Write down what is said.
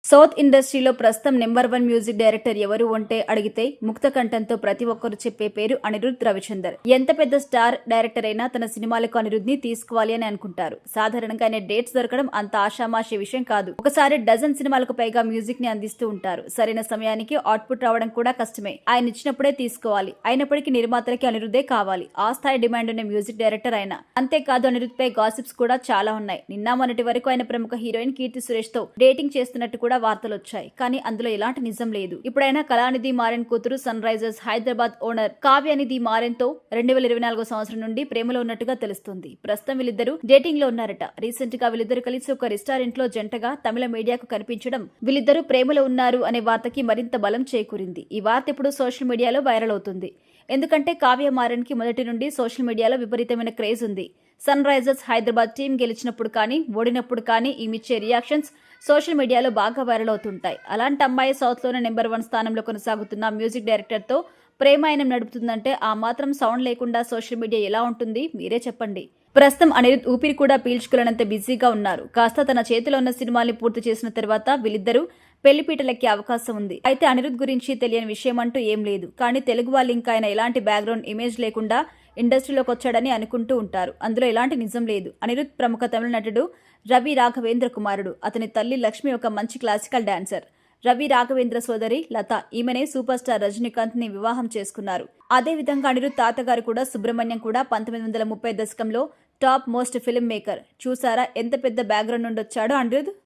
South ఇండస్ట్రీలో ప్రస్తుతం number 1 music director ఎవరు అంటే అడిగితే ముక్త కంఠంతో ప్రతి ఒక్కరు చెప్పే పేరు అనిరుద్ రవిచందర్. ఎంత పెద్ద స్టార్ డైరెక్టర్ అయినా తన సినిమాలకు అనిరుద్ ని తీసుకోవాలి అని అనుకుంటారు. సాధారణంగా ఆయన డేట్స్ దొరకడం అంత ఆషామాషి విషయం కాదు. ఒకసారి డజన్ సినిమాలకు పైగా మ్యూజిక్ ని అందిస్తూ ఉంటారు. సరైన సమయానికి అవుట్పుట్ రావడం కూడా కష్టమే. ఆయన ఇచ్చినప్పుడే తీసుకోవాలి. అయినప్పటికీ నిర్మాతలకి అనిరుద్దే కావాలి. ఆ స్థాయి డిమాండ్ ఉన్న మ్యూజిక్ డైరెక్టర్ ఆయన. అంతేకాదు అనిరుద్ పై గాసిప్స్ కూడా చాలా ఉన్నాయి. నిన్న మొన్నటి వరకు ఆయన ప్రముఖ హీరోయిన్ కీర్తి సురేష్ తో డేటింగ్ చేస్తున్నట్టు కూడా వార్తలు వచ్చాయి. కానీ అందులో ఎలాంటి నిజం లేదు. ఇప్పుడైనా కళానిధి మారెన్ కూతురు సన్ రైజర్స్ హైదరాబాద్ ఓనర్ కావ్యానిధి మారెన్ తో 2024 సంవత్సరం నుండి ప్రేమలో ఉన్నట్టుగా తెలుస్తుంది. ప్రస్తుతం వీళ్ళిద్దరూ డేటింగ్ లో ఉన్నారట. రీసెంట్ గా వీళ్ళిద్దరు కలిసి ఒక రెస్టారెంట్ లో జంటగా తమిళ మీడియాకు కనిపించడం వీళ్ళిద్దరూ ప్రేమలో ఉన్నారు అనే వార్తకి మరింత బలం చేకూరింది. ఈ వార్త ఇప్పుడు సోషల్ మీడియాలో వైరల్ అవుతుంది. ఎందుకంటే కావ్య మారెన్ కి మొదటి నుండి సోషల్ మీడియాలో విపరీతమైన క్రేజ్ ఉంది. సన్ రైజర్స్ హైదరాబాద్ టీం గెలిచినప్పుడు కానీ ఓడినప్పుడు కానీ ఈమెచ్చే రియాక్షన్స్ సోషల్ మీడియాలో బాగా వైరల్ అవుతుంటాయి. అలాంటి అమ్మాయి సౌత్ లోనే నెంబర్ 1 స్థానంలో కొనసాగుతున్న మ్యూజిక్ డైరెక్టర్ తో ప్రేమాయణం నడుపుతుందంటే ఆ మాత్రం సౌండ్ లేకుండా సోషల్ మీడియా ఎలా ఉంటుంది మీరే చెప్పండి. ప్రస్తుతం అనిరుద్ ఊపిరి కూడా పీల్చుకోలేనంత బిజీగా ఉన్నారు. కాస్త తన చేతిలో ఉన్న సినిమాల్ని పూర్తి చేసిన తర్వాత వీళ్ళిద్దరూ పెళ్లిపీటలెక్కే అవకాశం ఉంది. అయితే అనిరుద్ గురించి తెలియని విషయం అంటూ ఏం లేదు. కానీ తెలుగు వాళ్ళు ఇంకా ఆయన ఎలాంటి బ్యాక్గ్రౌండ్ ఇమేజ్ లేకుండా ఇండస్ట్రీలోకి వచ్చాడని అనుకుంటూ ఉంటారు. అందులో ఎలాంటి నిజం లేదు. అనిరుద్ ప్రముఖ తమిళ నటుడు రవి రాఘవేంద్ర కుమారుడు. అతని తల్లి లక్ష్మి ఒక మంచి క్లాసికల్ డాన్సర్. రవి రాఘవేంద్ర సోదరి లత, ఈమెనే సూపర్ స్టార్ రజనీకాంత్ ని వివాహం చేసుకున్నారు. అదే విధంగా అనిరుద్ తాతగారు కూడా సుబ్రహ్మణ్యం కూడా 1930 దశకంలో టాప్ మోస్ట్ ఫిల్మ్ మేకర్. చూసారా ఎంత పెద్ద బ్యాక్గ్రౌండ్ నుండి వచ్చాడో అనిరుద్.